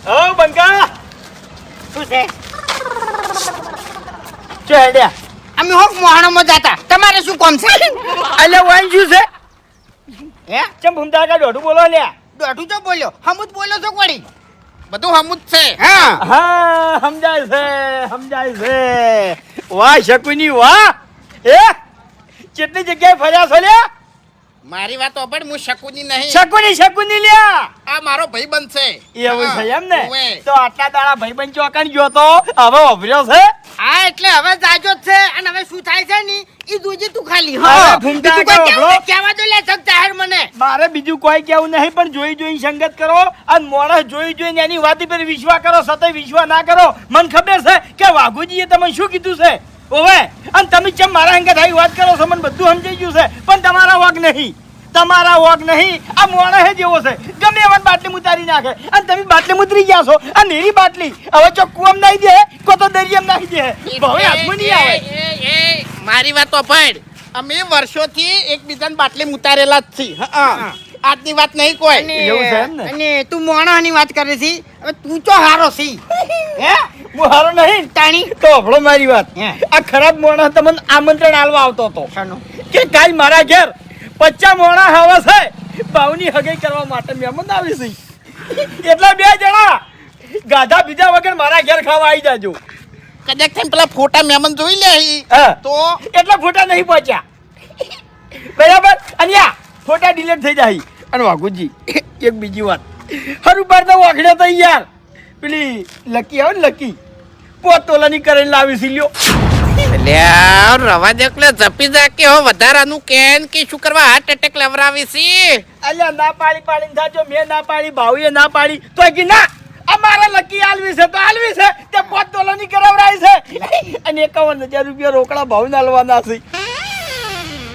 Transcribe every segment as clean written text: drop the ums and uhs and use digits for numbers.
ઓ બંકા શું છે? ચો હેડ્યા અમે હોક મોહણામાં જાતા. તમારે શું કામ છે? અલે વાઈન શું છે હે? ચમ ભૂમતા કા દોઢું બોલો લ્યા દોઢું તો બોલ્યો. હમુદ બોલ્યો છો કોડી? બધું હમું જ છે. હા. હા સમજાય છે વાહ શકુની વાહ એ કેટલી જગ્યાએ ફર્યા છો લ્યા મારી વાત ઓપડ હું શકુની નહીં. શકુની લ્યા આ મારો ભાઈબંધ છે. એવું છે એમ ને ઓવે. તો આટલા દાડા ભાઈબંધ ચોકન ગયો તો હવે ઓભર્યો છે હા એટલે હવે જાજો જ છે અને હવે શું થાય છે ની ઈ દૂજી તું ખાલી. અરે હા. ભૂમતા બીજું કોઈ કાકા કેવું કહેવા દો લે સબ જાહેર મને. મારે બીજું કોઈ કેવું નહીં પણ જોઈ સંગત કરો અને માણસ જોઈને એની વાત પર વિશ્વાસ કરો સતય વિશ્વાસ ના કરો મને ખબર છે કે વાઘુજીએ તમે શું કીધું છે ઓવે અને તમે જેમ મારા અંગત આવી વાત કરો છો મને બધું સમજાઈ ગયું છે પણ તમારા વાગ નહીં આ માણસ જેવો છે ગમે એવા બાટલી ઉતારી નાખે અને તમે બાટલી ઉતરી ગયા છો આ નેરી બાટલી હવે જો કુવામ નાખી દે કો તો દરિયામ નાખી દે હવે હાથમાં નહીં આવે એ, મારી વાત ઓપડ. અમે વર્ષોથી એકબીજાને બાટલી ઉતારેલા જ છીએ. હા. આજની વાત નહીં કોઈ. એવું છે એમ ને? અને તું મોહણાની વાત કરે છે હવે તું તો હારો છી. હે? હું હારો નહીં તાણી તો હભળો મારી વાત હે. આ ખરાબ માણસ તમને આમંત્રણ આલવા આવતો હતો શાનું? કે કાલ મારા ઘેર 50 મોણા હવા છે બાવની હગાઈ કરવા માટે મહેમાન આવી છે એટલા બે જણા ગાધા બીજા વગર મારા ઘેર ખાવા આવી જાજો કદાચ થઈને પેલા ફોટા મહેમાન જોઈ લે ઈ. હા. તો એટલા ફોટા નહીં પહોંચ્યા બરાબર અને આ ફોટા ડિલીટ થઈ જાય અને વાઘુજી એક બીજી વાત હર ઉપર તો વાખડ્યો તો યાર પેલી લકી આવે ને લકી પોતોલાની કરીને લાવી સી લ્યો લ્યા રવા દે એટલે જપી જા કે હો વધારાનું કેન કે શું કરવા હાર્ટ એટેક લેવરાવી છે. અલ્યા ના પાડીને થાજો મેં ના પાડી ભાઈએ ના પાડી તો કે ના અમારા લકી આલવી છે તો આલવી છે તે 5 તોલાની કરાવરાઈ છે અને 51,000 રૂપિયા રોકડા ભાવ નાલવાના છે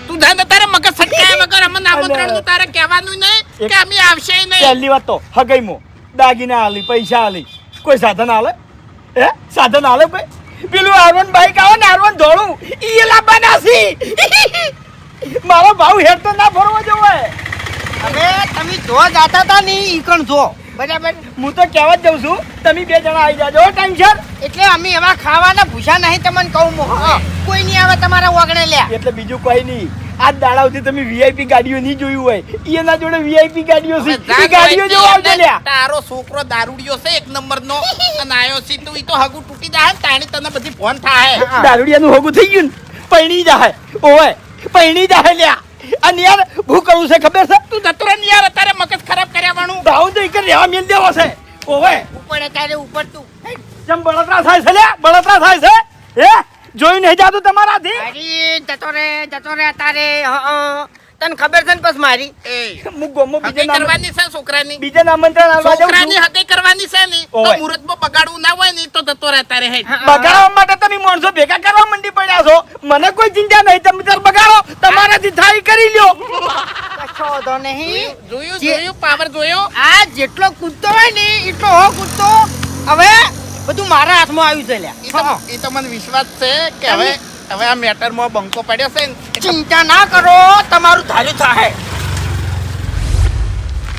તું જાને તારે મગજ સટકાયા વગર અમને આમંત્રણ નું તારે કહેવાનું નહીં કે અમે આવશે નહીં. પહેલી વાત તો હગઈમો દાગીના આલી પૈસા આલી કોઈ સાધન આલે હે સાધન આલે કોઈ પેલું આરવન બાઈક આવે ને આરવન ધોળું ઈ લાવવાના છે મારો ભાવ હેડ તો ના ફરવો જોવે હવે તમે જો જાતા તા ની ઈ કણ જો બરાબર હું તો કહેવા જ જઉં છું તમે બે જણા આવી જાજો ટાઈમ સર એટલે અમે એવા ખાવાના ભૂસા નહીં તમને કહું મો કોઈ નહીં આવે તમારા ઓગણે લ્યા એટલે બીજું કોઈ નહીં આજ દાડા સુધી તમે વીઆઈપી ગાડીઓ નહીં જોયું હોય એના જોડે વીઆઈપી ગાડીઓ છે હવે એ ગાડીઓ જાન જોવા હોય આવજો એટલે લ્યા તારો છોકરો દારૂડિયો છે એક નંબરનો અને આયો છે તું ઈ તો હગું તૂટી જાય ને તાણી તને બધી ફોન થાય. દારૂડિયાનું હોગું થઈ ગયું ને પૈણી જાય ઓય પૈણી જાય લ્યા અને યાર હું કરું છે ખબર છે તું જતો રહે ને યાર અત્યારે મગજ ખરાબ કર્યા વાળું. ભાવ તો એક રહેવા મેલ દેવો છે ઓય ઉપર તારે ઉપર તું જેમ બળતરા થાય છે લ્યા બળતરા થાય છે હે જોઈ નહીં જાતું તમારાથી અરે જતો રે તારે તને ખબર છે ને બસ મારી એ હું ગોમો હગઈ કરવાની છે છોકરાની. બીજા આમંત્રણ આલવા જાઉં છોકરાની છું હગઈ કરવાની છે ને તો ઓય. મુહૂર્તમાં બગાડવું ના હોય ને તો જતો રહે તારે હેડ. બગાડવા માટે તમે માણસો ભેગા કરવા મંડી પડ્યા છો મને કોઈ ચિંતા નહીં તમે તાર બગાડો તમારાથી થાય કરી લ્યો કશો વાંધો નહીં જોયું પાવર જોયો. આ જેટલો કૂદતો હોય ને એટલો હો કૂદતો હવે બધું મારા હાથમાં આવ્યું છે લ્યા ઈ તો મને વિશ્વાસ છે કે હવે આ મેટરમાં બંકો પડ્યો છે ને ચિંતા ના કરો તમારું ધાર્યું થાય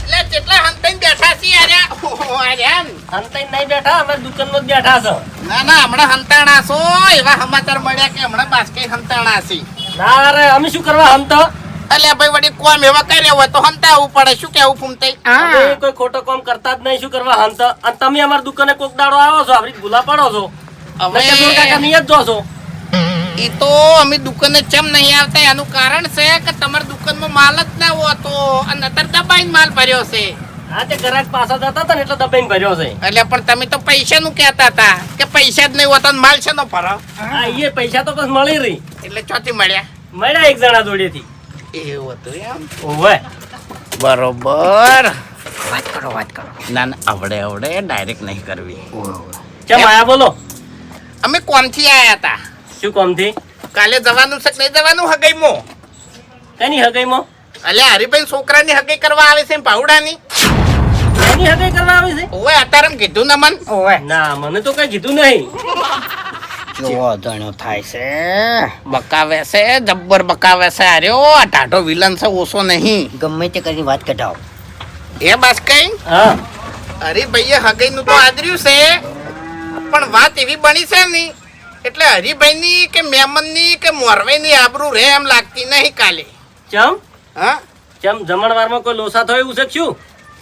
એટલે જેટલા હંતાઈને બેઠા છીએ આર્યા હંતાઈ નહીં બેઠા અમે દુકાનમાં જ બેઠા છો. ના હમણાં હંતાણા છો એવા સમાચાર મળ્યા કે હમણાં બાસ્કે હંતાણા છે. ના રે અમે શું કરવા હંતો અલ્યા ભાઈ વળી કોમ એવા કર્યો હોય તો હંતાવું પડે શું કેવું ફૂમતાઈ. અમે કોઈ ખોટો કામ કરતા જ નહીં શું કરવા હંતો અને તમે અમારી દુકાને કોક દાડો આવો છો આપણી ભૂલા પડો છો હવે નકર દૂર કાકા નહીં જ જો છો. ઈ તો અમે દુકાને ચમ નહીં આવતા એનું કારણ છે કે તમારી દુકાનમાં માલ જ ના હોતો અને અત્યારે દબાઈને માલ ભર્યો છે. હા તે ગ્રાહક પાછા જતા હતા ને એટલે દબાઈને ભર્યો છે. એટલે પણ તમે તો પૈસાનું કહેતા હતા કે પૈસા જ નહીં હોતા ને માલ છે નો ભરો. હા એ પૈસા તો બસ મળી રહી એટલે ચોથી મળ્યા મળ્યા એક જણા જોડેથી. એવું હતું એમ. ઓવે બરોબર. વાત કરો ના આવડે ડાયરેક્ટ નહીં કરવી. કેમ આયા બોલો અમે કોમથી આયા હતા. શું કામથી કાલે જવાનું છે કે નહીં જવાનું હગઈમાં? કઈની હગાઈમાં અલ્યા હરિભાઈ છોકરાની હગઈ કરવા આવે છે પાવડાની. એની હગાઈ કરવા આવી છે ઓય અત્યારે એમ કીધું ને મન. ઓવે ના મને તો કઈ કીધું નહીં. જો ધણો થાય છે બકાવે છે જબ્બર બકાવે છે. અર્યો આ ટાઢો વિલન છે ઓછો નહીં. ગમે તે કરીને વાત કઢાવો એ બસ કઈ હા હરિભાઈએ હગઈનું તો આદર્યું છે, પણ વાત એવી બની છે ને એટલે હરિભાઈની કે મહેમાનની કે મોરવાઈની આબરૂ રે એમ લાગતી નહીં કાલે. ચમ હા ચમ જમણવારમાં કોઈ લોસા થયો એવું છે કે શું?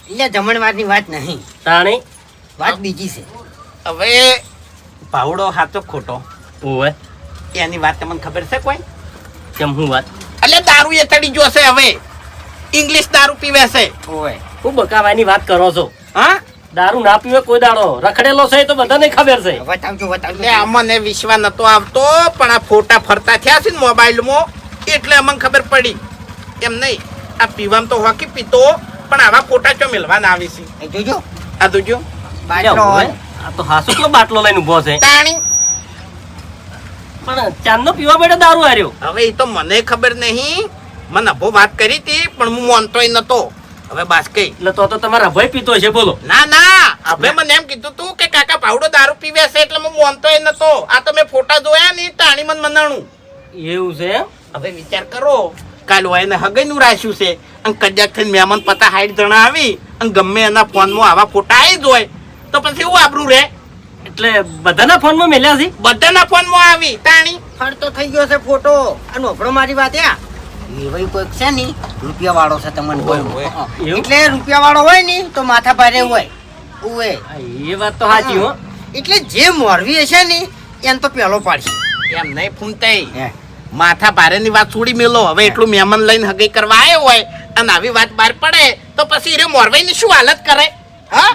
એટલે જમણવારની વાત નહીં, તાણી વાત બીજી છે. હવે ભાવડો સાચો ખોટો ઓવે એની વાત તમને ખબર છે કોઈ? ચમ હું વાત એટલે દારૂ એ ચડી ગયો છે, હવે ઇંગ્લિશ દારૂ પીવે છે. ઓય હું બકાવાની વાત કરો છો? હા દારૂ ના પીવે કોઈ દાડો રખડેલો છે એ તો બધાને ખબર છે. બતાવજો એટલે અમને વિશ્વાસ નતો આવતો, પણ આ ફોટા ફરતા થયા છે ને મોબાઈલમાં એટલે અમને ખબર પડી. એમ નહીં, આ પીવામાં તો હોકી પીતો, પણ આવા ફોટા ચો મેલવાના આવે છે. એ જોજો આ જોજો બાટલો હોય. આ તો હાસુ કેવો બાટલો લઈને ઉભો છે? તાણી. પણ ચાંદનો પીવા બેઠો દારૂ હાર્યો. હવે એ તો મને ખબર નહીં, મને અભો વાત કરી હતી પણ હું માનતોય નતો. હવે બાસ કઈ એટલે તો તમારા ભાઈ પીતો છે બોલો? ના ના, હવે મને એમ કીધું તું કે કાકા પાવડો દારૂ પીવે છે એટલે હું માનતોય નતો. આ તો મેં ફોટા જોયા ને તાણી મને મનાણું. એવું છે એમ? હવે વિચાર કરો, કાલ એને હગઈનું રાખ્યું છે અને કદાચ થઈને મહેમાન પતા 60 જણા આવી અને ગમે એના ફોનમાં આવા ફોટા આવી જ હોય તો પછી એવું આબરૂ રે? એટલે બધાના ફોનમાં મેલ્યા છે? બધાના ફોનમાં આવી તાણી. ફરતો થઈ ગયો છે ફોટો. અને ઓપડો મારી વાત યા એવાય કોઈક છે ને રૂપિયા વાળો છે તમને કોઈ. એવું? એટલે રૂપિયા વાળો હોય ને તો માથા ભારે હોય. ઓય હા, એ વાત તો સાચી હો. એટલે જે મોરવી હશે ને એને તો પેલો પાડશે. એમ નહીં ફૂમતાઈ, માથા ભારેની વાત છોડી મેલો. હવે એટલું મહેમાન લઈને હગઈ કરવા આવ્યો હોય અને આવી વાત બહાર પડે તો પછી એ મોરવાઈની શું હાલત કરે? હા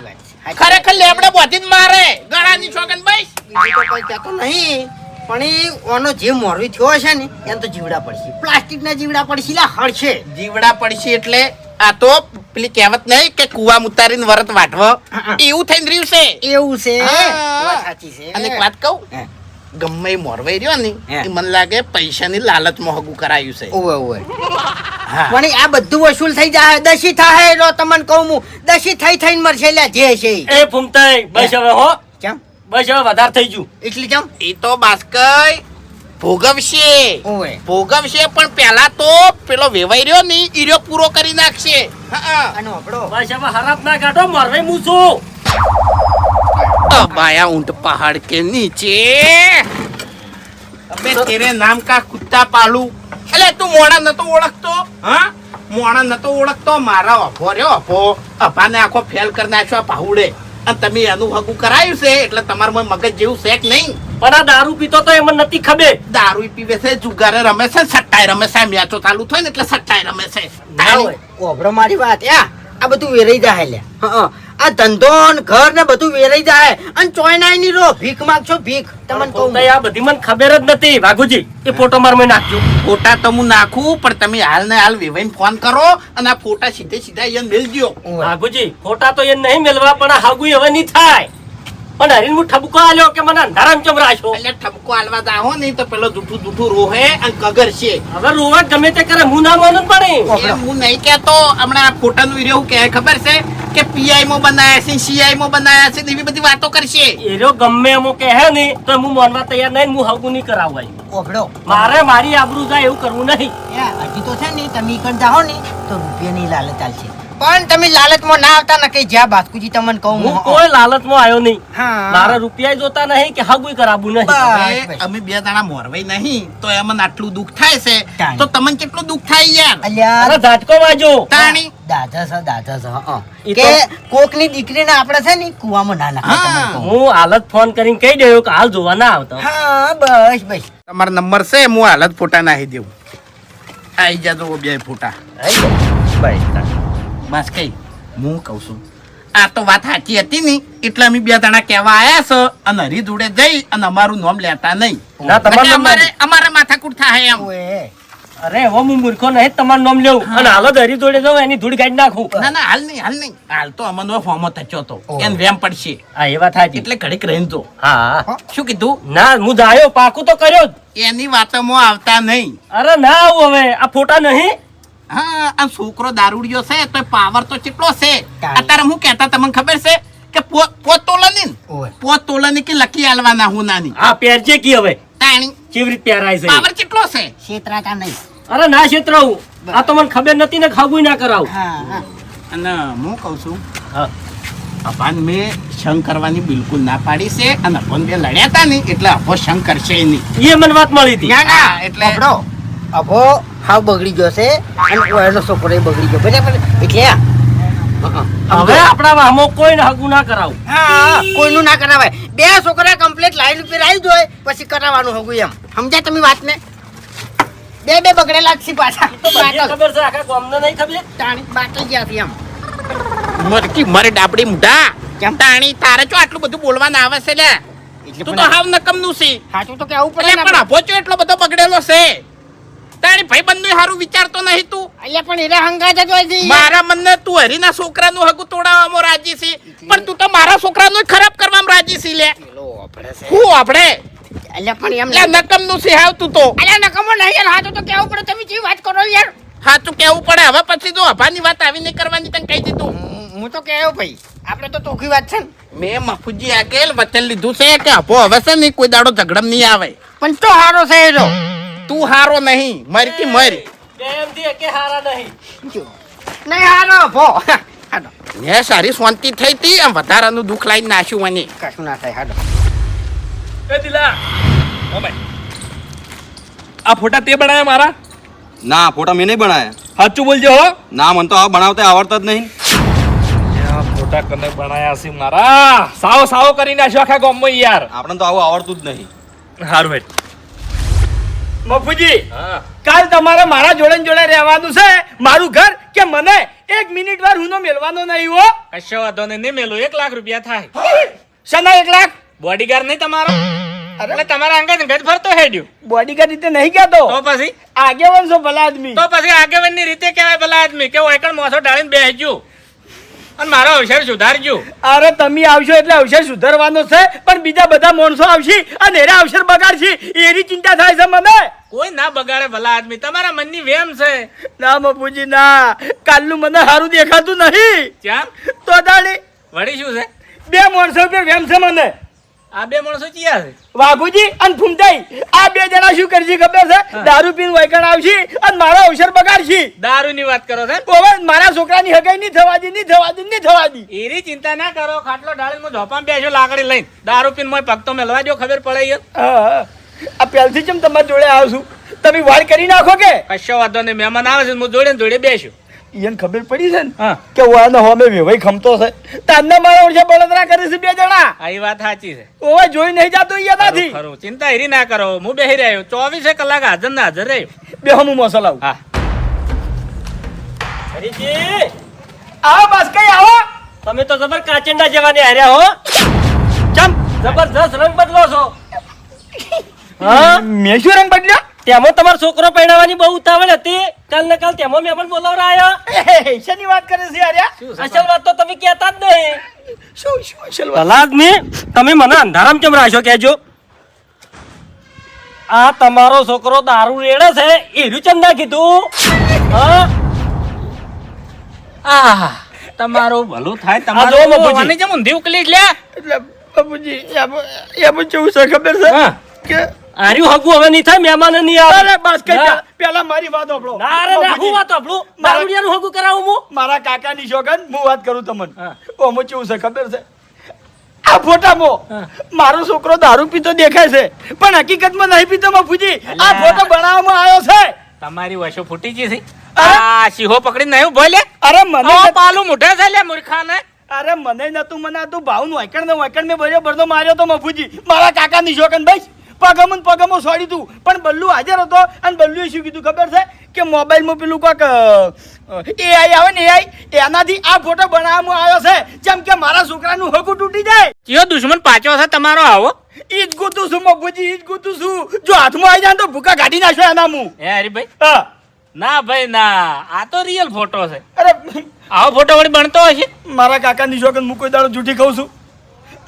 ખરેખર લેબડે બોધી જ મારે ગળાની છોકન બસ. બીજું તો કોઈ કહેતો નહીં, પણ એ ઓનો જે મોરવી થયો હશે ને એને તો જીવડા પડશે. પ્લાસ્ટિકના જીવડા પડશે, લા હળશે. જીવડા પડશે એટલે આ તો પેલી કહેવત નહીં કે કુવા ઉતારીને વરત વાટવો, એવું થઈને રહ્યું છે. એવું છે. હા. વાત સાચી છે. અને એક વાત કહું, હે. ગમે એ મોરવાઈ રહ્યો ને હે. એ મને લાગે પૈસાની લાલચમાં હગું કરાયું છે. ઓવે ઓવે. હા પણ આ બધું વસૂલ થઈ જાય, દસી થાય રો તમને કહું હું, દસી થઈ થઈને મરશે લ્યા જે છે ઈ. એ ફૂમતાઈ બસ હવે હો, કેમ? બસ હવે વધારે થઈ ગયું. એટલે કેમ? એ તો બાસ્કઈ ભોગવશે ઓવે. ભોગવશે, પણ પેલા તો પેલો વેવાઈ રહ્યો ને ઈ રહ્યો પૂરો કરી નાખશે. હા અને ઓપડો બસ હવે હરાપ ના કાઢો, મોરવાઈ હું છું. बाया ऊंट पहाड़ के नीचे अबे तेरे नाम का कुत्ता पालू. એટલે તું મોણા નતો ઓળખતો? હા મોણા નતો ઓળખતો? મારા અભો રહ્યો અભો, અભાને આખો ફેલ કરી નાખ્યો આ પાહુડે. અને તમે એનું હગું કરાયું છે એટલે તમારું મગજ જેવું છે કે નહીં? પણ આ દારૂ પીતો તો એમને નથી ખબર. દારૂ પીવે છે, જુગારે રમે છે, સટ્ટાઈ રમે છે, મેચો ચાલુ થાય ને એટલે સટ્ટાઈ રમે છે. ના હોય. ઓપડો મારી વાત યા આ બધું વેરાઈ જાય લ્યા. હા આ ધંધો ને ઘર ને બધું વેરાઈ જાય અને ચોયનાઈ ની રો ભીખ માંગશો ભીખ. તમને કહું ફૂમતાઈ આ બધી મને ખબર જ નથી. વાઘુજી એ ફોટો મારમાં નાખજો. ફોટા તો હું નાખું, પણ તમે હાલ ને હાલ વેવાઈને ફોન કરો અને આ ફોટા સીધે સીધા અહીંયા મેલજો. વાઘુજી ફોટા તો એ નહીં મેલવા, પણ આ હાગું હવે નહીં થાય. પણ હરીને હું ઠપકો આલ્યો કે મને અંધારામ ચમ રાખ્યો. એટલે ઠપકો આલવા જાઓ ને તો પેલો જૂઠું જૂઠું રોહે અને કગર છે. હવે રોવા ગમે તે કરે, હું ના માનું પણ. એ હું નહીં કહેતો. હમણાં આ ફોટાનો વિડીયો હું કહે ખબર છે કે પીઆઈ માં બનાયા છે, સીઆઈ માં બનાયા છે, એવી બધી વાતો કરશે. એ રહ્યો ગમે એમ કહે ને તો હું માનવા તૈયાર નહીં. હું હાગું નહીં કરાવવાય. ઓપડો મારે મારી આબરૂ જાય એવું કરવું નહીં. હજી તો છે ને તમે ઈકણ જાઓ ને તો રૂપિયાની લાલચ ચાલશે. પણ તમે લાલચમાં ના આવતા ને કઈ જ્યાં બાસ્કુજી તમને કહું હું કોઈ લાલચમાં આવ્યો નહીં. હા. મારા રૂપિયા જોતા નહીં કે હાગું કરાવવું નહીં. હવે અમે બે દાડા મોરવાઈ નહીં તો એમાં આટલું દુઃખ થાય છે તાણી. તો તમને કેટલું દુઃખ થાય યાર? અલ્યા અરે ઝાટકો વાજો. તાણી. દાદા છે હા. ઈ કે કોકની દીકરીને આપણે છે ને કુવામાં ના નાખે તમને હા. કહું. હું હાલત ફોન કરીને કહી દઉં કે હાલ જોવા ના આવતો. હા બસ બસ. તમારો નંબર છે, હું હાલત ફોટા નાખી દેવું. આઈ જાજો બે ફોટા. બસ કઈ હું કઉ છું, આ તો વાત સાચી હતી ને એટલે અમે બે જણા કહેવા આયા છે અને હરી જોડે જઈ અને અમારું નામ લેતા નહીં. ના તમારું નામ અમારે માથાકૂટ થાય એમ. ઓએ અરે હવે હું મૂર્ખો નહીં તમારું નામ લેવું અને હાલો હરી જોડે જાઉં એની ધૂળ કાઢી નાખું. ના ના હાલ નહીં હાલ તો અમનો ફોર્મો થયો તો એને વેમ પડશે હા એ વાત સાચી. એટલે ઘડીક રહીને તો હા શું કીધું? ના હું જાયો પાકું તો કર્યો જ. એની વાતોમાં આવતા નહીં. અરે ના આવું હવે આ ફોટા નહીં. હા આ છોકરો દારૂડિયો છે તો પાવર તો કેટલો છે. તારી. અત્યારે હું કહેતા તમને ખબર છે કે પોત તોલાની ઓએ. પોત તોલાની કે લકી આલવાના હું નાની આ પહેરજે કી હવે તાણી કેવી રીતે પહેરાય છે. પાવર કેટલો છે. છેતરાતા નહીં. અરે ના છેતરાવું. આ તો મને ખબર નથી ને ખાવું ના કરાવું. હા હા. અને હું કહું છું હા અભાન મેં શંખ કરવાની બિલકુલ ના પાડી છે અને અભોન બે લડ્યા હતા ને એટલે અભો શંખ કરશે નહીં. એ મને વાત મળી હતી. ના ના હા, એટલે- એટલે અભો હાવ બગડી ગયો છે અને એનો છોકરો બગડી ગયો બરાબર એટલે હવે આપણા વામો કોઈને હગું ના કરાવું. હા કોઈનું ના કરાવાય. બે છોકરા કમ્પ્લીટ લાઈન ઉપર આવી જાય પછી કરાવવાનું હોવું એમ સમજ્યા તમે વાતને? બે બગડેલા જ છે પાછા તો બધી ખબર છે, આખા ગામને નહીં ખબર. તાણી બાટલી ગયા છે એમ. મરકી મરે ડાબડી મુઢા કેમ તાણી તારે જો આટલું બધું બોલવાનું આવે છે લે એટલે તું તો હાવ નકમનું છે. સાચું તો કેવું પડે એટલે ને પણ અભો ચો એટલો બધો બગડેલો છે તારી ભાઈબંધનું હારું વિચારતો નહીં તું. એટલે પણ એના હંગાત જ હોય છે મારા મનને તું હરીના છોકરાનું હગું તોડાવવામાં રાજી છે પણ તું તો મારા છોકરાનું ખરાબ કરવામાં રાજી છે લે. પેલો વાપરે છે. હું આપણે એટલે પણ એમ એટલે નકમનું છે હાવ તું તો. અલ્યા નકમો નહીં યાર સાચું તો કેવું પડે તમે જેવી વાત કરો યાર. સાચું કેવું પડે હવે પછી જો અભાની વાત આવી નહીં કરવાની તને કહી દીધું. હું તો કેવું ભાઈ આપણે તો ચોખ્ખી વાત છે ને. મેં મફુજી આગળ વચન લીધું છે કે અભો હવે છે ને કોઈ દાડો ઝઘડમ નહીં આવે. પણ તો હારો છે એ તો. તું હારો નહીં મર કે મર. પ્રેમથી એકે હારા નહીં. નહીં હારો ભો હાડો ને સારી શાંતિ થઈ હતી આમ વધારાનું દુઃખ લાઈને નાખ્યું મને. કશું ના થાય હાડો. એ દિલા ઓ ભાઈ આ ફોટા તે બનાવ્યા મારા? ના ફોટા મેં નહીં બનાયા. સાચું બોલજો હો. ના મને તો આ બનાવતા આવડતા જ નહીં. આ ફોટા કને બનાયા છે મારા? સાવ સાવ કરી નાખ્યો આખા ગામમાં યાર. આપણે તો આવું આવડતું જ નહીં. હારું હેડ. મફુજી હા કાલ તમારે મારા જોડે ને જોડે રહેવાનું છે. મારું ઘર કે મને 1 મિનિટ વાર હુંનો મેલવાનો નહીં હો. કશો વાંધો નહીં મેલું 1 લાખ રૂપિયા થાય. શના 1 લાખ? બોડીગાર્ડ નહીં તમારો? એટલે તમારા અંગે ગજ ફરતો હેડ્યું બોડીગાર્ડ રીતે નહીં કહેતો, તો પછી આગેવાન છો ભલા આદમી. તો પછી આગેવાનની રીતે કહેવાય ભલા આદમી કે ઓયકણ મોસો ડાળીને બેસજો અને મારો અવસર સુધારજો. અરે તમે આવશો એટલે અવસર સુધારવાનો છે, પણ બીજા બધા માણસો આવશે અને એના અવસર બગાડશે એની ચિંતા થાય છે મને. કોઈ ના બગાડે ભલા આદમી, તમારા મનની વેમ છે. ના મફુજી ના, કાલનું મને સારું દેખાતું નહીં. ચાલ તો દાડી વળી શું છે? 2 માણસો ઉપર વેમ છે મને. આ 2 માણસો ચિયા છે? વાઘુજી અને ફૂમતાઈ, આ 2 જણા શું કરશે ખબર છે? દારૂ પીને વૈકણ આવશે અને મારો અવસર બગાડશે. દારૂની વાત કરો છો? હવે મારા છોકરાની હગાઈ નહીં થવા દી, નહીં થવા દી, નહીં થવા દી. એની ચિંતા ના કરો. ખાટલો ડાળીમાં ઝોપામાં બેસ્યો લાકડી લઈને, દારૂ પીને મોય પગ તો મેલવા દો, ખબર પડે યાર. હા, આ પહેલથી જ તમારી જોડે આવું છું, તમે વાળ કરી નાખો કે? કશો વાંધો નહીં, મહેમાન આવે છે હું જોડે ને જોડે બેસ્યો. એને ખબર પડી છે ને હા કે વાળનો હોમે વેવાઈ ખમતો છે. તારના મારા ઓળખે બળતરા કરે છે 2 જણા. આ ઈ વાત સાચી છે. ઓવે જોઈ નહીં જાતો યાદાથી. ખરું, ચિંતા હેરી ના કરો, હું બેહી રહ્યો 24 કલાક હાજર ને હાજર રહ્યો. બે હું મોસો લાવું. હા હરીજી, આવો બસ કઈ આવો. તમે તો જબર કાચિંડા જેવાને હાર્યા હો. ચમ જબરદસ્ત રંગ બદલો છો. હા, મેં શું રંગ બદલ્યો? તેમાં તમારો છોકરો પરણાવવાની બહુ ઉતાવળ હતી. કાલ ને કાલ તેમાં મેં પણ બોલાવરાયા. શેની વાત કરે છે યાર? અસલ વાત તો તમે કહેતા જ નહીં. શું અસલ વાત? ભલા આદમી, તમે મને અંધારામ કેમ રાખ્યો કહેજો. આ તમારો છોકરો દારૂ રેડે છે એનું ચમ ના કીધું? હા, આહ, તમારું ભલું થાય. આ જો તમારું મફુજી. વાની જેમ ઊંધી ઉકલી જ લે. એટલે બાપુજી એમાં કેવું છે ખબર છે હા. કે આર્યું હગું હવે નહીં થાય, મહેમાન નહીં આવે. અરે બસ કઈ ના. પેલા મારી વાત સાંભળો. ના રે ના, હું વાત આપણું દારૂડિયાનું હગું કરાવું હું. મારા કાકાની શોગન હું વાત કરું તમને. હા. ઓમાં કેવું છે ખબર છે? આ ફોટામાં મારો છોકરો દારૂ પીતો દેખાય છે, પણ હકીકતમાં નહીં પીતો મફુજી. આ અલ્યા. ફોટો બનાવવામાં આવ્યો છે. તમારી વશો ફૂટી ગઈ છે. અરે. આ સિંહો પકડી નહીં બોલે. અરે મને ઓ પાલું મુઠે છે લે મૂર્ખાને. અરે મને નતું મનાતું, ભાવ નું વાયકણ મેં બરોબર માર્યો તો મફુજી. મારા કાકાની શોગન ભાઈ પગમો છોડી તું, પણ બલ્લુ હાજર હતો અને બલ્લુએ શું કીધું ખબર છે કે મોબાઈલમાં પેલું કોક AI આવે ને AI, એનાથી આ ફોટો બનાવવામાં આવ્યો છે જેમ કે મારા છોકરાનું હગું તૂટી જાય. કયો દુશ્મન પાછો છે તમારો આવો? ઈ જ ગોતું છું મફુજી, ઈ જ ગોતું છું. જો હાથમાં આવી જાય ને તો ભૂકા કાઢી નાખ્યો એના મું. હે હરીભાઈ? હા. ના ભાઈ ના, આ તો રિયલ ફોટો છે. અરે આવો ફોટો વળી બનતો હશે. મારા કાકાની શોગન હું કોઈ દાડો જૂઠી ખાઉં છું.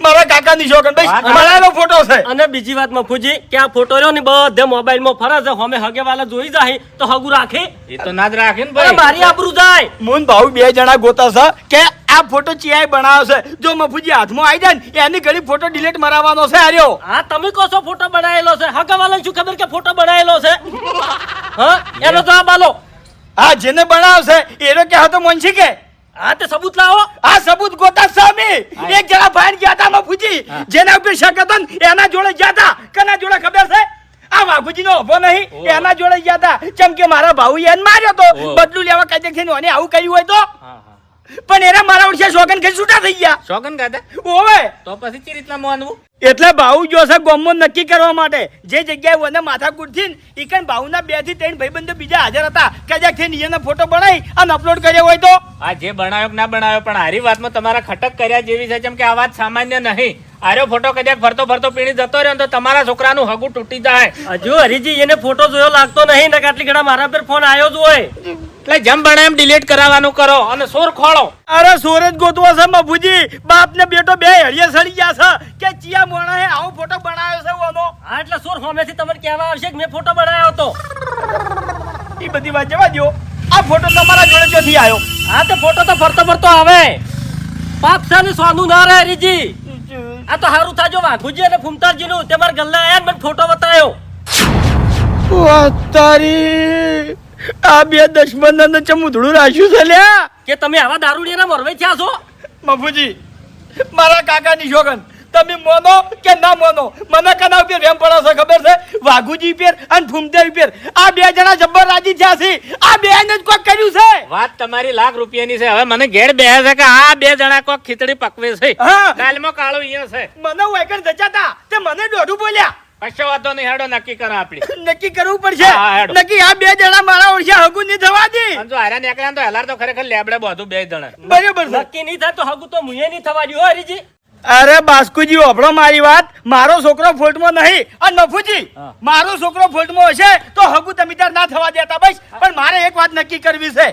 મારા કાકાની શોગન ભાઈ વાત બનાવેલો ફોટો છે. અને બીજી વાત મફુજી કે આ ફોટો રહ્યો ને બધે મોબાઈલમાં ફરે છે, હમે હગે વાલા જોઈ જાય તો હગું રાખે. એ તો ના જ રાખે ને અરે ભાઈ. મારી આબરૂ જાય. મોહન ભાऊ 2 જણા ગોતા છે કે આ ફોટો ચિયાય બનાવ્યો છે. જો મફુજી હાથમાં આવી જાય ને એની ઘડી ફોટો ડિલીટ મરાવવાનો છે. આર્યો હા, તમે કહો છો ફોટો બનાવેલો છે, હગા વાલાને શું ખબર કે ફોટો બનાવેલો છે? હા, એનો જવાબ આલો. હા, જેને બનાવશે એનો કે હા તો મોનસી કે હા તે સબૂત લાવો. આ સબૂત ગોતા સામે એક જણા ભાઈ ગયા હતા મફુજી, જેના ઉપર શક હતો ને એના જોડે ગયા હતા. કના જોડે ખબર છે? આ વાઘુજીનો ઉભો નહીં એના જોડે ગયા હતા. ચમ કે મારા ભાઉ એને માર્યો તો બદલું લેવા કાજે છે ને આવું કર્યું હોય તો. પણ એના મારા ઓળખ્યા શોગન કઈ છૂટા થઈ ગયા. શોગન ગાતા ઓવે તો પછી ચી રીતના માનવું? એટલે ભાઉ જો છે ગોમો નક્કી કરવા માટે જે જગ્યાએ વને માથાકૂટ થી ઈકન ભાઉના 2 થી 3 ભાઈબંધો બીજા હાજર હતા. કદાચ થી નિયનો ફોટો બનાવી અને અપલોડ કર્યો હોય તો. આ જે બનાવ્યો કે ના બનાવ્યો પણ હારી વાતમાં તમારા ખટક કર્યા જેવી છે. જેમ કે આ વાત સામાન્ય નહીં. આર્યો ફોટો કદાચ ફરતો ફરતો પીણી જતો રહ્યો તો તમારા છોકરાનું હગું તૂટી જાય. હજુ હરીજી એને ફોટો જોયો લાગતો નહીં ને આટલી ઘણા મારા પર ફોન આવ્યો જ હોય. એટલે જેમ બને એમ ડિલીટ કરાવવાનું કરો અને સોર ખોળો. અરે સોરજ ગોતવો છે મફુજી. બાપ ને બેટો બે હળિયે સડી ગયા છે કે ચિયા મોણાએ આવો ફોટો બનાવ્યો છે ઓનો. હા એટલે સોર હોમેથી તમને કહેવા આવશે કે મેં ફોટો બનાવ્યો હતો. એ બધી વાત જવા દો. આ ફોટો તમારા જોડે ક્યાંથી આવ્યો? હા તે ફોટો તો ફરતો ફરતો આવે. પાપ છે ને સોનું ના રહે હરીજી. આ તો હારું થાજો વાઘુજી અને ફૂમતારજી નું તે મારા ગલ્લા આયા ને મને ફોટો બતાવ્યો. તારી આ બે દશમન ચમુધડું રાખ્યું છે લ્યા. કે તમે આવા દારૂડિયાના મરવે થયા છો? મફુજી મારા કાકાની શોગન તમે મોનો કે ના મોનો મને કના ઉપર રેમ પડે છે ખબર છે? વાઘુજી ઉપર અને ફૂમતે ઉપર આ બે જણા જબ્બર રાજી થયા છે. આ બે ને જ કોક કર્યું છે. વાત તમારી લાખ રૂપિયાની છે. હવે મને ઘેર બેહે છે કે આ બે જણા કોક ખીચડી પકવે છે. હા. દાલમાં કાળો અહીંયા છે. મને વાયકણ જચાતા તે મને દોઢું બોલ્યા. કશો વાતો નહીં. હેડો નક્કી કરા આપડી. નક્કી કરવું પડશે. હા, હેડો. નક્કી આ બે જણા મારા ઓળખ્યા હગું નહીં થવા દે. અને જો હારા નીકળ્યા ને તો હેલાર તો ખરેખર લેબડે બધું બે જણા. બરાબર છે. નક્કી નહીં થાય તો હગું તો મુએ નહીં થવા દ્યો હરીજી. અરે બાસ્કુજી ઓભળો મારી વાત. મારો છોકરો ફોલ્ટમાં નહીં અને મફુજી મારો છોકરો ફોલ્ટમાં હશે તો હગું તમે તાર ના થવા દેતા બસ. પણ મારે એક વાત નક્કી કરવી છે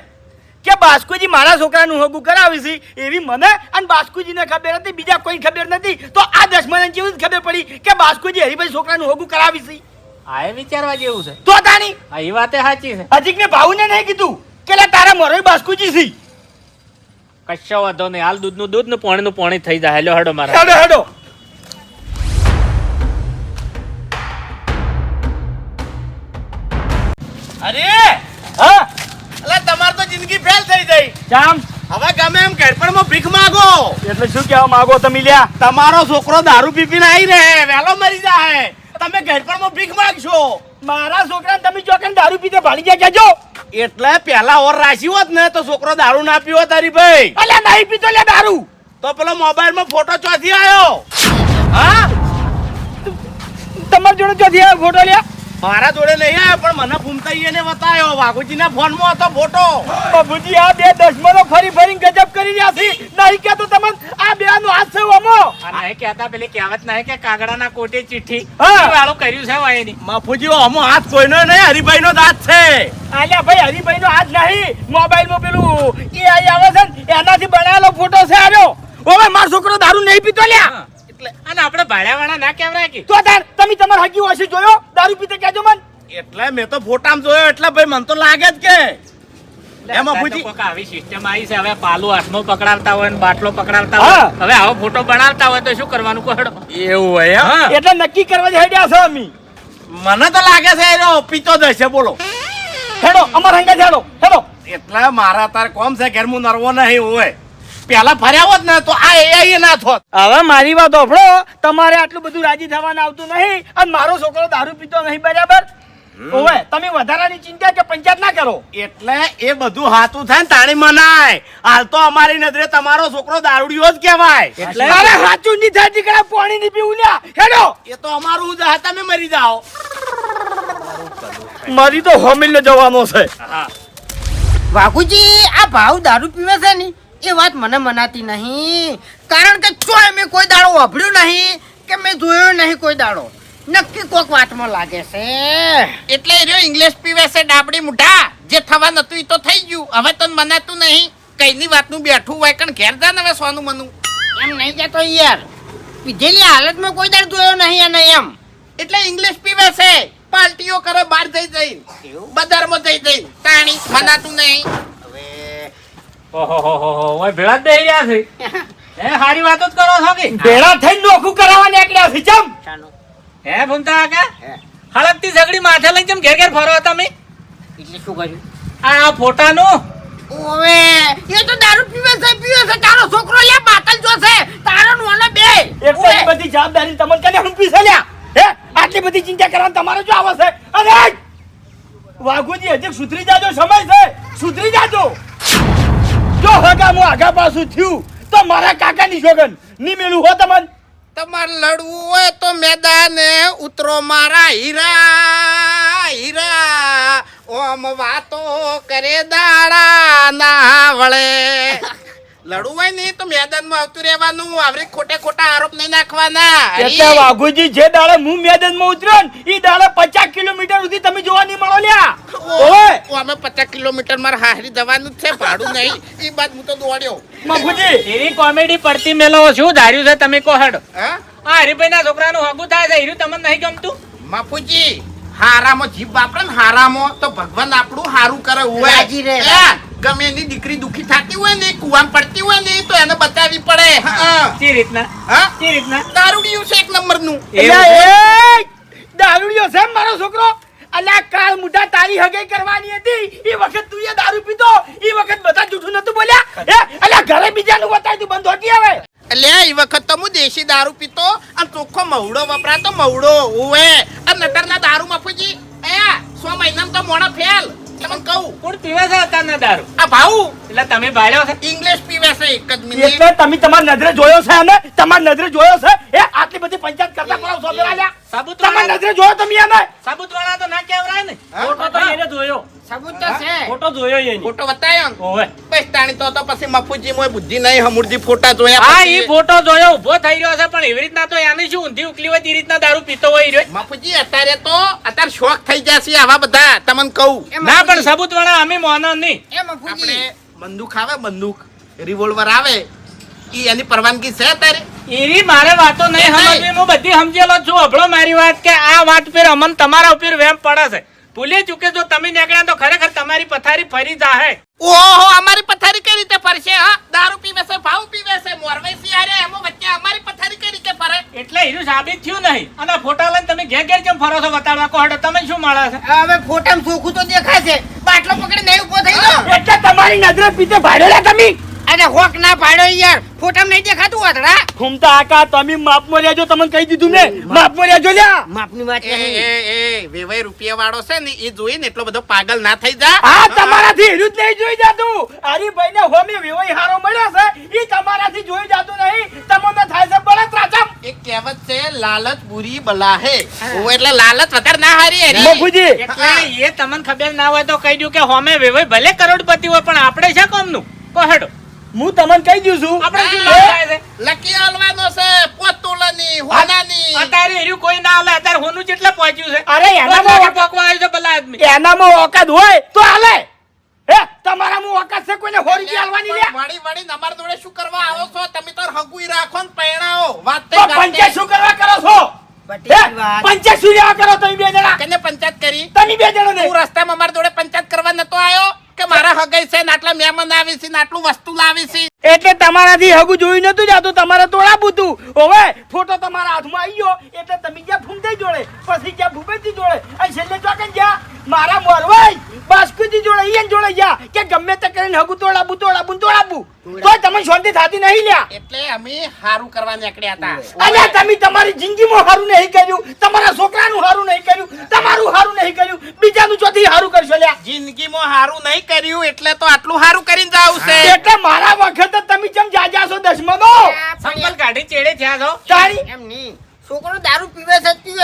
કે બાસ્કુજી મારા છોકરાનું હગું કરાવી છે એવી મને અને બાસ્કુજીને ખબર હતી, બીજા કોઈ ખબર નથી. તો આ દશમને કેવી રીતે ખબર પડી કે બાસ્કુજી હરિભાઈ છોકરાનું હગું કરાવી છે? આ એ વિચારવા જેવું છે. તો તાણી આ એ વાતે સાચી છે. હજીક ને ભાઉને નહીં કીધું કે લે તારા મોરો બાસ્કુજી છે. કશો વાંધો નહીં. હાલ દૂધનું દૂધ ને પાણીનું પાણી થઈ જાય. હેલો હેડો મારા. હેડો હેડો. અરે હા એટલે તમાર તો જિંદગી ફેલ થઈ ગઈ. જામ હવે ગમે એમ ઘરપણમાં ભીખ માંગો. એટલે શું કહેવા માંગો તમે લ્યા? તમારો છોકરો દારૂ પી પીને આવી રહે વેલો મરી જાય. તમે ઘરપણમાં ભીખ માંગશો. મારા છોકરાને તમે ચોકન દારૂ પીતે ભાડી ગયા કહેજો. એટલે પેલા ઓર રાશી હોત ને તો છોકરો દારૂ ના પીવો તારી ભાઈ. અલ્યા નહીં પીતો લે દારૂ. તો પેલો મોબાઈલ માં ફોટો ચોથી આવ્યો. હા તમાર જોડે ચોથી આવ્યો ફોટો લ્યા? મારા જોડે નહીં આવ્યો પણ મને ફૂમતાઈએ ને બતાવ્યો. વાઘુજી ના ફોન માં હતો ફોટો. બાબુજી આ બે દશમનો ફરી ફરી ગજબ કરી રહ્યા છે. નહીં કે તો તમને આ બે નો હાથ છે ઓમો. આ નહીં કહેતા પેલી કહેવત નહીં કે કાગડાના કોટે ચિઠ્ઠી. હા. એ વાળું કર્યું છે વાયની. મફુજી અમો હાથ કોઈનો નહીં, હરિભાઈ નો હાથ છે. આલ્યા ભાઈ હરિભાઈ નો હાથ નહીં. મોબાઈલ માં પેલું એ આવે છે ને એનાથી બનાવેલો ફોટો છે આર્યો. ઓવે મારો છોકરો દારૂ નહીં પીતો લ્યા. એટલે અને આપણે ભાડ્યાવાળા ના કહેવાય કે. તો તાર તમે તમાર હગી ઓછી જોયો દારૂ પીતે કહેજો મન. એટલે મેં તો ફોટામાં જોયો એટલે ભાઈ મને તો લાગે જ કે એમાં અત્યારે તો પૂછી કોક આવી સિસ્ટમ આવી છે. હવે પાલું હાથમાં પકડાવતા હોય ને બાટલો પકડાવતા હા. હોય. હવે આવો ફોટો બનાવતા હોય તો શું કરવાનું કહો હેડો. એવું હોય એમ? હા. એટલે નક્કી કરવા જ હેડ્યા છો અમે. મને તો લાગે છે એનો પીતો જ હશે. બોલો. હેડો અમાર હંગા હેડો હેડો. એટલે મારા તાર કોમ છે ઘેર હું નરવો નહીં હોય. પેલા ફર્યા હોત ને તો આ એ ના થોત. હવે મારી વાત ઓફળો. તમારે આટલું બધું રાજી થવાનું આવતું નહીં અને મારો છોકરો દારૂ પીતો નહીં બરાબર. ઓવે તમે વધારાની ચિંતા કે પંચાયત ના કરો. એટલે એ બધું હાથું થાય ને તાણી મનાય. હાલ તો અમારી નજરે તમારો છોકરો દારૂડિયો જ કહેવાય. એટલે અરે સાચું નહીં થાય દીકરા પાણી નહીં પીવું લ્યા. હેડો એ તો અમારું જ તમે મરી જાઓ. મારી તો હોમિલ જવાનો છે. હા. વાઘુજી આ ભાવ દારૂ પીવે છે ને એ વાત મને મનાતી નહીં. કારણ કે ચોય મેં કોઈ દાડો વાપર્યું નહીં કે મેં જોયો નહીં કોઈ દાડો. નક્કી કોક વાતમાં લાગે છે. એટલે એ રહ્યો ઇંગ્લિશ પીવે છે ડાબડી મુઢા. જે થવા નતું એ તો થઈ ગયું. હવે તો મનાતું નહીં. કઈની વાતનું બેઠું હોય કણ ઘેર જા ને હવે સોનું મનું. એમ નહીં જતો યાર. પીધેલી હાલતમાં કોઈ દાડો જોયો નહીં અને એમ. એટલે ઇંગ્લિશ પીવે છે. પાર્ટીઓ કરે બહાર જઈ જઈ બજારમાં જઈ જઈ તાણી મનાતું નહીં. ઓહો હો હો હો. ઓય ભેળા જ બેહી રહ્યા છે. હે હારી વાતો જ કરો છો કે. ભેળા થઈને નોખું કરાવવા નીકળ્યા છે ચમ. હે ભૂમતા કાકા હળકતી ઝઘડી માથે લઈને જેમ ઘેર ઘેર ફરો તમે. એટલે શું કર્યું? આ ફોટાનું ઓવે એ તો દારૂ પીવે છે તારો છોકરો લે બાટલ જોશે તારો નોનો બે એટલી બધી જવાબદારી તમને કને હું પીસલ્યા હે આટલી બધી ચિંતા કરવાનું તમારે જો આવે છે અરે વાઘુજી હજી સુધરી જાજો સમય છે સુધરી જાજો જો હગા હું આગા પાછું થયું તો મારા કાકાની સોગન ની મેલું હો તમને તમારે લડવું હોય તો મેદાને ઉતરો મારા હીરા હીરા ઓમ વાતો કરે દાડા ના વળે લડવું હોય ને તો મેદાનમાં આવતું રહેવાનું આવરી ખોટે ખોટા આરોપ નહીં નાખવાના એટલે વાઘુજી જે દાડે હું મેદાનમાં ઉતર્યો ને ઈ દાડે 50 કિલોમીટર સુધી તમે જોવા નહીં મળો લ્યા ઓય અમે 50 કિલોમીટર મારે હારી જવાનું જ છે ભાડું નહીં એ બાદ હું તો દોડ્યો બાપુજી એવી કોમેડી પડતી મેલો શું ધાર્યું છે તમે કહો હેડો હા આ હરીભાઈના છોકરાનું હગું થાય છે હીરું તમને નહીં ગમતું બાપુજી હારામાં જીભ વાપરે ને હારામાં તો ભગવાન આપણું હારું કરે હોય રાજી રહે. ગમે એની દીકરી દુખી થતી હોય ને કુવામ પડતી હોય ને તો એને બચાવવી પડે ચી રીતના હા ચી રીતના દારૂડિયું છે એક નંબરનું એટલે એ દારૂડિયો છે મારો છોકરો અલ્યા કાળ મુઢા તારી હગાઈ કરવાની હતી એ વખત તું એ દારૂ પીતો એ વખત બધા જૂઠું નતું બોલ્યા એ અલ્યા ઘરે બીજાનું બતાય તું બંધ હોતી હવે એટલે એ વખત તો હું દેશી દારૂ પીતો અને ચોખ્ખો મવડો વપરાતો મવડો ઓવે અને નટરના દારૂ મફુજી એ 100 મહિનામાં તો મોણા ફેલ તમને કહું કોણ પીવે છે અત્યારના દારૂ આ ભાઉ એટલે તમે ભાળ્યો છે ઇંગ્લિશ પીવે છે એક જ મિનિટ એટલે તમે તમારી નજરે જોયો છે અમે તમારી નજરે જોયો છે એ આટલી બધી પંચાયત કરતા પડો છો પેલા સાબુત તમારી નજરે જોયો તમે અમે સાબુત વાળા તો ના કહેવરાય ને ફોટો તો એને જોયો સબૂત તો છે ફોટો જોયો એની ફોટો બતાયો ને ઓવે બસ તાણી તો પછી મફુજી મોય બુદ્ધિ નહીં હમુરજી ફોટા જોયા હા પછી ઈ ફોટો જોયો ઉભો થઈ રહ્યો છે પણ એવી રીતના તો એની શું ઊંધી ઉકલી હોય તે રીતના દારૂ પીતો હોય રહ્યો મફુજી અત્યારે શોખ થઈ જશે આવા બધા તમને કહું ના પણ સાબુત વાળા અમે મોનો નહીં એ મફુજી આપણે બંદૂક આવે બંદૂક રિવોલ્વર આવે ઈ એની પરવાનગી છે તારે એવી મારે વાતો નહીં સમજવી હું બધી સમજેલો છું અભળો મારી વાત કે આ વાત પર અમન તમારા ઉપર વેમ પડે છે ભૂલી ચૂકે જો તમે નીકળ્યા તો ખરેખર તમારી પથારી ફરી જાહે ઓહો અમારી પથારી કઈ રીતે ફરશે હા દારૂ પીવે છે ભાવ પીવે છે મોરવેસી આરે એમાં વચ્ચે અમારી પથારી કઈ રીતે ફરે એટલે એનું સાબિત થયું નહીં અને ફોટા લઈને તમે ઘેર ઘેર કેમ ફરો છો બતાડવા કોહડો તમે શું મળે છે હવે ફોટામાં ચોખ્ખું તો દેખાય છે બાટલો પકડી નહીં ઉભો થઈ ગયો એટલે તમારી નજરે પીતે ભાડેલા તમે અરે હોક ના પાડો યાર ફોટામાં નહીં દેખાતું વાતડા ઘૂમતા આકા તમે માપમાં રહેજો તમને કહી દીધું ને માપમાં રહેજો લ્યા માપની વાત એ નહીં એ વેવાઈ રૂપિયા વાળો છે ને એ જોઈને એટલો બધો પાગલ ના થઈ જા આ તમારાથી હીરું જ નહીં જોઈ જાતું હરીભાઈને હોમે વેવાઈ હારો મળ્યો છે ઈ તમારાથી જોઈ જાતું નહીં તમને થાય છે બળતરા ચમ એક કહેવત છે લાલચ બુરી બલા હે ઓ એટલે લાલચ વધારે ના હારી હરી મફુજી એટલે એ તમને ખબર ના હોય તો કહી દઉં કે હોમે વેવાઈ ભલે કરોડપતિ હોય પણ આપણે છે કોમનું કોહડો હું તમને કહી દઉં છું આપણે શું લાભ થાય છે લકી આલવાનો છે પોતુલાની હોનાની અત્યારે એર્યું કોઈ ના હાલે અત્યારે હોનું જેટલે પહોંચ્યું છે અરે એનામાં પકવા આવ્યું છે ભલા આદમી એનામાં ઓકાત હોય તો હાલે હે તમારામાં ઓકાત છે કોઈને હોરી હાલવાની લે વળી વળી અમાર જોડે શું કરવા આવો છો તમે તો હગુઈ રાખો ને પૈણાઓ વાત તો પંચાયત શું કરવા કરો છો હે પંચાયત શું લેવા કરો તમે બે જણા કને પંચાયત કરી તમે બે જણા ને તું રસ્તામાં અમાર જોડે પંચાયત કરવા નતો આયો કે મારા હગાઈ છે ને આટલા મહેમાન આવી છે ને આટલું વસ્તુ લાવી છે એટલે તમારાથી હગું જોયું નતું જાતું તમારે તોડાવું તું હવે ફોટો તમારા હાથમાં આવી ગયો એટલે તમે જ્યાં ફૂમતાઈ જોડે પછી જ્યાં ભૂપેજી જોડે અને છેલ્લે ચોકન જ્યાં મારા મોરવાઈ બાસ્કુજી જોડે ઈયન જોડે ગયા કે ગમે તે કરીને હગું તોડાવું તો તમે શાંતિ થાતી નહીં લ્યા એટલે અમે હારું કરવા નીકળ્યા હતા અને તમે તમારી જિંદગીમાં હારું નહીં કર્યું તમારા છોકરાનું હારું નહીં કર્યું તમારું હારું નહીં કર્યું બીજાનું ચોથી હારું કરશો લ્યા જિંદગીમાં હારું નહીં કર્યું એટલે તો આટલું હારું કરીને જાવ છે એટલે મારા વખતે તમે જેમ જાજા છો દશમનો સંપલ કાઢી ચેડે થયા છો તારી એમ નહીં છોકરો દારૂ પીવે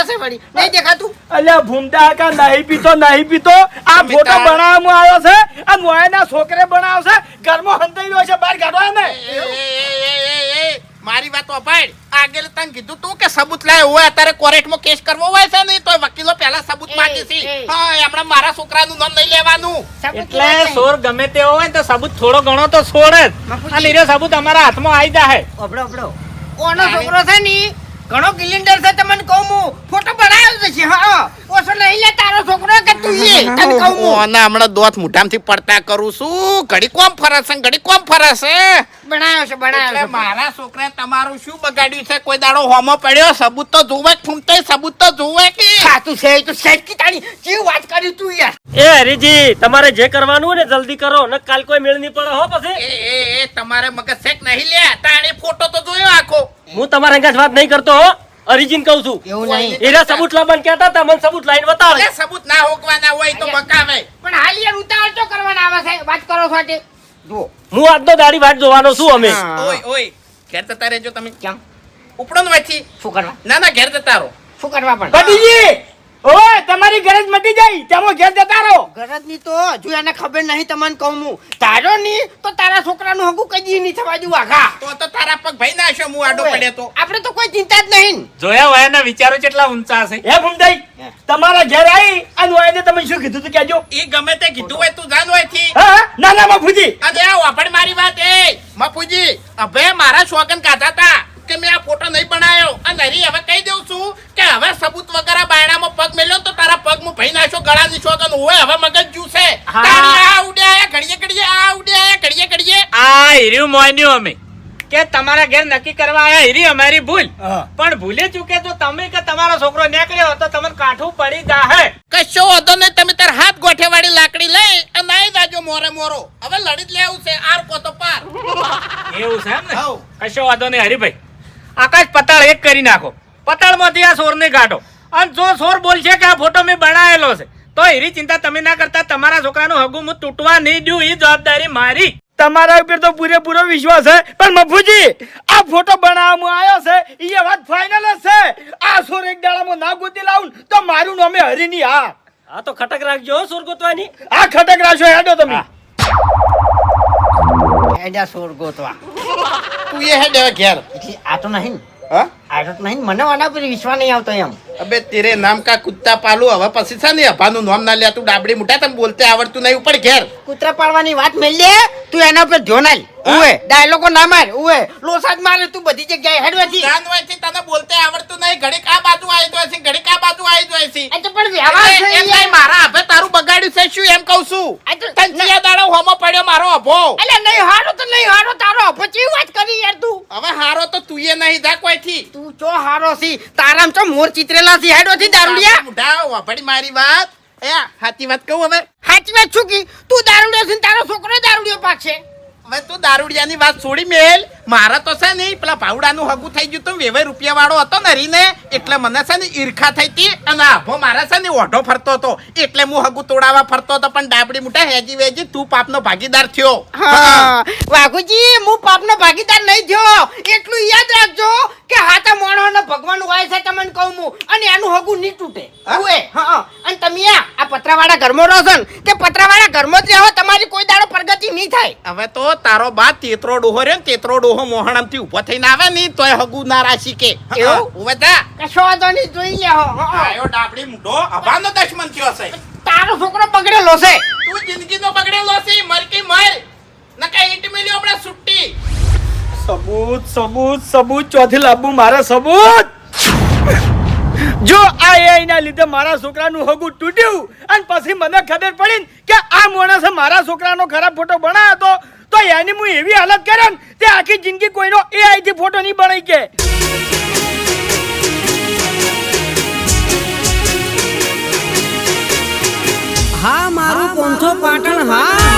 છે વળી નહીં દેખાતું અલ્યા ભૂમતા કા નહીં પીતો આ ફોટો બનાવવામાં આવ્યો છે આ મોયાના છોકરે બનાવ્યો છે ઘરમાં હંતાઈ રહ્યો છે બહાર કાઢો ને એ, મારી વાત અપાડ આગળ તને કીધું તું કે સબૂત લાય હોય અત્યારે કોર્ટમાં કેસ કરવો હોય છે ને તો વકીલો પહેલા સબૂત માંગે છે હા હમણાં મારા છોકરાનું નામ નહીં લેવાનું એટલે સોર ગમે તેવો હોય ને તો સબૂત થોડો ઘણો તો છોડે જ બાપુજી. આ લીધે સબૂત અમારા હાથમાં આવી જાય ઓબડો ઓનો છોકરો છે ને ઘણો સિલિન્ડર છે તમને કહું હું ફોટો બનાવ્યો છે હા ઓછો નહીં લે તારો છોકરો કે તું એ તને કહું હું ઓના હમણાં દોત મુઠામથી પડતા કરું છું ઘડી કોમ ફરશે ઘડી કોમ ફરશે બનાવ્યો છે એટલે મારા છોકરાએ તમારું શું બગાડ્યું છે કોઈ દાડો હોમો પડ્યો સબૂત તો જોવે ફૂમતે સબૂત તો જોવે કે સાચું છે એ તો સેટકી તારી જે વાત કરી તું યાર એ હરીજી તમારે જે કરવાનું હોય ને જલ્દી કરો ન કાલ કોઈ મેળ નહીં પડે હો પછી એ તમારે મગજ શેક નહીં લે તાણે ફોટો તો જોયો આખો હું તમારા અંગાજ વાત નહીં કરતો હો હરીજીને કહું છું એવું નહીં એના સબૂત લાવવાનું કહેતા હતા મને સબૂત લાઈન બતાવે એ સબૂત ના હોકવાના હોય તો બકાવે પણ હાલ યાર ઉતાવળ તો કરવાના આવે છે વાત કરો છો આજે જુઓ હું આજનો દાડી વાત જોવાનો છું અમે હા. ઓય ઘેર જતા રહેજો તમે કેમ ઉપડો ને વાંચી શું કરવા ના ઘેર જતા રહો શું કરવા પણ પતિજી ઓય તમારી ગરજ મટી જાય તમે ઘેર જતા રહો ગરજ ની તો હજુ એને ખબર નહીં તમને કહું હું તારો ની તો તારા છોકરાનું હગું કદી નહીં થવા દઉં આખા તો તારા પગ ભાઈ ના હશો હું આડો પડ્યો તો આપણે તો કોઈ ચિંતા જ નહીં જોયા વયાના વિચારો કેટલા ઊંચા છે હે ભૂમતાઈ તમારા ઘેર આવી અને ઓયને તમે શું કીધું તું કહેજો એ ગમે તે કીધું હોય તું જાણ હોય થી હા ના ના બાપુજી અરે વાપડ મારી વાત એ મફુજી અભે મારા શોકન કાઢા તા કે મેં આ ફોટો નહીં બનાવ્યો અને હરી હવે કહી દઉં છું કે હવે સબૂત વગર બાયણામાં પગ મેલ્યો તો તારા પગ હું ભાઈ નાખ્યો ગળાની શોકન હોય હવે મગજ જ્યુસે હા. તાણી આ ઉડ્યા ઘડીએ ઘડીએ આ ઉડ્યા ઘડીએ ઘડીએ આ હીર્યું મોન્યું અમે કે તમારા ઘેર નક્કી કરવા આયા હીરી અમારી ભૂલ હા. પણ ભૂલે ચૂકે જો તમે કે તમારો છોકરો નીકળ્યો તો તમને કાઠું પડી જાહે કશો વાંધો નહીં તમે તાર હાથ ગોઠેવાળી લાકડી લઈ અને આવી જાજો મોરે મોરો હવે લડી જ લેવું છે આર કો તો પાર એવું છે એમ ને હાઉ. કશો વાંધો નહીં હરીભાઈ આકાશ પતાળ એક કરી નાખો પતાળમાંથી આ સોરને કાઢો અને જો સોર બોલશે કે આ ફોટો મેં બનાવેલો છે તો એની ચિંતા તમે ના કરતા તમારા છોકરાનું હગું હું તૂટવા નહીં દઉં એ જવાબદારી મારી તમારા ઉપર તો પૂરેપૂરો વિશ્વાસ છે પણ મફુજી આ ફોટો બનાવવામાં આવ્યો છે એ વાત ફાઇનલ જ છે આ સોર એક દાડામાં ના ગોતી લાવું તો મારું નામે હરીની હા આ તો ખટક રાખજો હો સુર ગોતવાની આ ખટક રાશો હેડો તમે એડા સોર ગોતવા તું એ હેડ હવે ઘેર એટલે આ તો નહીં હા આ તો નહીં મને આના પર વિશ્વાસ નહીં આવતો એમ અબે તેરે નામ કા કુત્તા પાલુ હવે પછી છે ને અભાનું નામ ના લે તું ડાબડી મુઠા તને બોલતે આવડતું નહીં ઉપર ઘેર કૂતરા પાડવાની વાત મેલ લે તું એના પર ધ્યાન આલ ઉએ ડાયલોગો ના માર ઉએ લોસાદ મારે તું બધી જગ્યાએ હેડવાથી જાન હોય છે તને બોલતે આવડતું નહીં ઘડીક આ બાજુ આવી જાય છે ઘડીક આ બાજુ આવી જાય છે આ તો પણ વ્યવહાર છે એમ નહીં મારા હવે તારું બગાડ્યું છે શું એમ કહું છું આ તો તને ચિયા દાડો હોમો પડ્યો મારો અભો એટલે નહીં હારો તો નહીં હારો તારો પછી વાત કરી યાર તું હવે હારો તો તું એ નહીં જા કોઈથી તું ચો હારો છી તારામ ચો મોર ચિત્રેલા છી હેડોથી દારૂડિયા મુઢા વાપડી મારી વાત એ સાચી વાત કહું હવે સાચી વાત શું કી તું દારૂડિયો છે ને તારો છોકરો દારૂડિયો પાકશે હવે તું દારૂડિયાની વાત છોડી મેલ મારા તો છે ને પેલા ભાવડાનું હગું થઈ ગયું તું વેવાય રૂપિયા વાળો હતો ને હરીને એટલે મને છે ને ઈર્ખા થઈ હતી અને આભો મારા છે ને ઓઢો ફરતો હતો એટલે હું હગું તોડાવા ફરતો હતો પણ ડાબડી મુઠા હેજી વેજી તું પાપનો ભાગીદાર થયો હા વાઘુજી હું પાપનો ભાગીદાર નહીં થયો એટલું યાદ રાખજો કે હાથા મોણોનો ભગવાન હોય છે તમને કહું હું અને એનું હગું નહીં તૂટે ઓએ હા અને તમે આ પતરાવાળા ઘરમાં રહો છો ને તે પતરાવાળા ઘરમાં જ રહો તમારી કોઈ દાડો પ્રગતિ નહીં થાય હવે તો તારો બા તેતરો ડોહો રહ્યો ને તેતરો ડોહો મોહણમથી ઊભો થઈને આવે ને તોય હગું ના રાશી કે એવું? ઉભા થા. કશો વાંધો નહીં જોઈ લે આયો ડાબડી મુઢો અભાનો દુશ્મન થયો છે તારો છોકરો બગડેલો છે તું જિંદગીનો બગડેલો છે મર કે મર નકા ઈંટ મેલ્યો આપણે સુટ્ટી સબૂત સબૂત સબૂત ચોથી લાવવું મારે સબૂત જો આ AI ના લીધે મારા છોકરાનું હગું તૂટ્યું અને પછી મને ખબર પડી ને કે આ માણસે મારા છોકરાનો ખરાબ ફોટો બનાવ્યો હતો તો એની હું એવી હાલત કર્યો ને તે આખી જિંદગી કોઈનો AI થી ફોટો નહીં બનાવી કે હા મારું પોંથો પાટણ હા